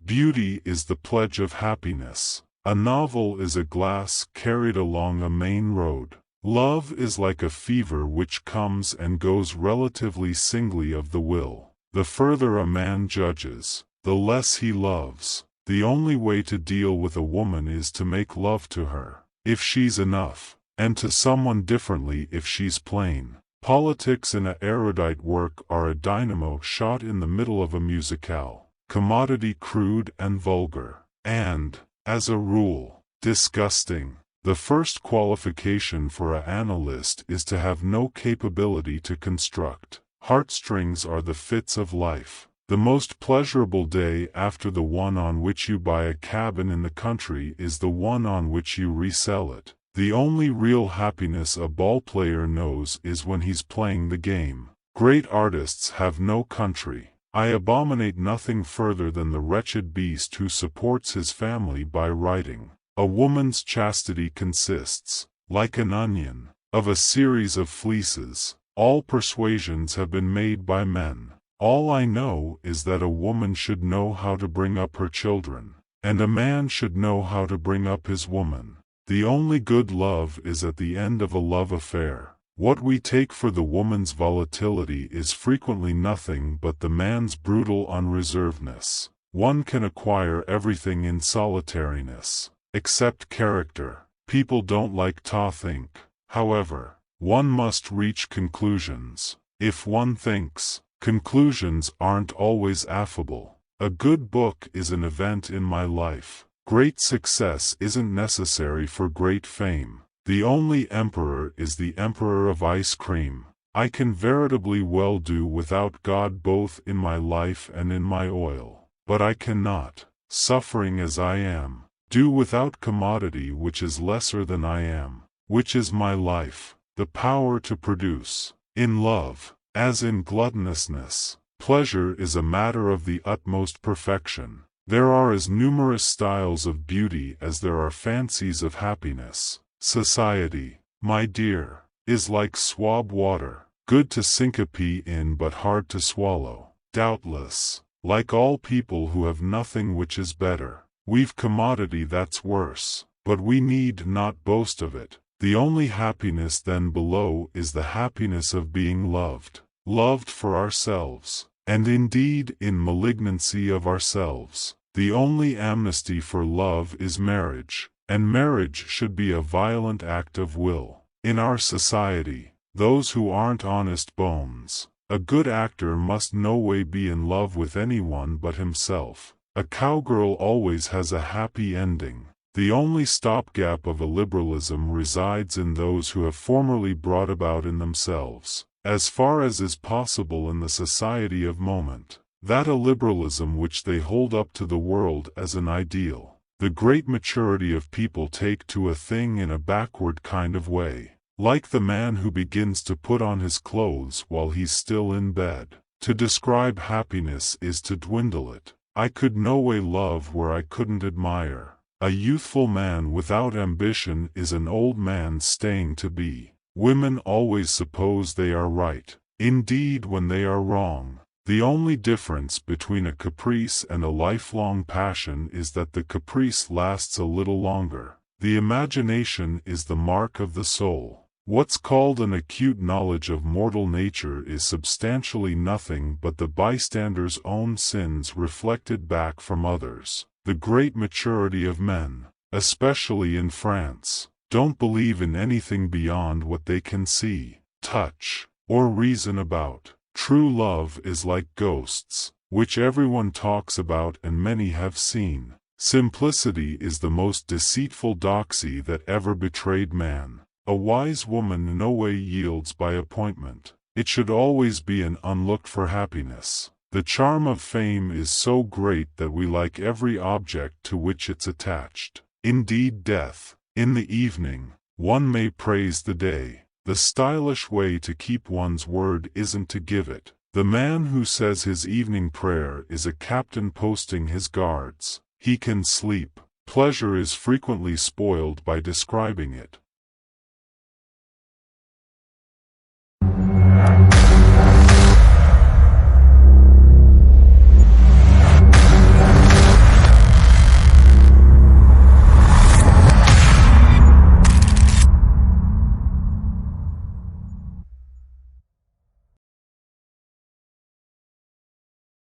Beauty is the pledge of happiness. A novel is a glass carried along a main road. Love is like a fever which comes and goes relatively singly of the will. The further a man judges, the less he loves. The only way to deal with a woman is to make love to her, if she's enough, and to someone differently if she's plain. Politics in a erudite work are a dynamo shot in the middle of a musicale, commodity crude and vulgar, and, as a rule, disgusting. The first qualification for an analyst is to have no capability to construct. Heartstrings are the fits of life. The most pleasurable day after the one on which you buy a cabin in the country is the one on which you resell it. The only real happiness a ballplayer knows is when he's playing the game. Great artists have no country. I abominate nothing further than the wretched beast who supports his family by writing. A woman's chastity consists, like an onion, of a series of fleeces. All persuasions have been made by men. All I know is that a woman should know how to bring up her children, and a man should know how to bring up his woman. The only good love is at the end of a love affair. What we take for the woman's volatility is frequently nothing but the man's brutal unreservedness. One can acquire everything in solitariness, except character. People don't like to think. However, one must reach conclusions. If one thinks, conclusions aren't always affable. A good book is an event in my life. Great success isn't necessary for great fame. The only emperor is the emperor of ice cream. I can veritably well do without God both in my life and in my oil. But I cannot, suffering as I am, do without commodity which is lesser than I am, which is my life, the power to produce. In love, as in gluttonousness, pleasure is a matter of the utmost perfection. There are as numerous styles of beauty as there are fancies of happiness. Society, my dear, is like swab water, good to syncope in but hard to swallow. Doubtless, like all people who have nothing which is better, we've commodity that's worse, but we need not boast of it. The only happiness then below is the happiness of being loved. Loved for ourselves, and indeed in malignancy of ourselves. The only amnesty for love is marriage, and marriage should be a violent act of will. In our society, those who aren't honest bones. A good actor must no way be in love with anyone but himself. A cowgirl always has a happy ending. The only stopgap of illiberalism resides in those who have formerly brought about in themselves, as far as is possible in the society of moment, that illiberalism which they hold up to the world as an ideal. The great maturity of people take to a thing in a backward kind of way, like the man who begins to put on his clothes while he's still in bed. To describe happiness is to dwindle it. I could no way love where I couldn't admire. A youthful man without ambition is an old man staying to be. Women always suppose they are right, indeed when they are wrong. The only difference between a caprice and a lifelong passion is that the caprice lasts a little longer. The imagination is the mark of the soul. What's called an acute knowledge of mortal nature is substantially nothing but the bystander's own sins reflected back from others. The great maturity of men, especially in France, don't believe in anything beyond what they can see, touch, or reason about. True love is like ghosts, which everyone talks about and many have seen. Simplicity is the most deceitful doxy that ever betrayed man. A wise woman no way yields by appointment. It should always be an unlooked-for happiness. The charm of fame is so great that we like every object to which it's attached. Indeed, death. In the evening, one may praise the day. The stylish way to keep one's word isn't to give it. The man who says his evening prayer is a captain posting his guards. He can sleep. Pleasure is frequently spoiled by describing it.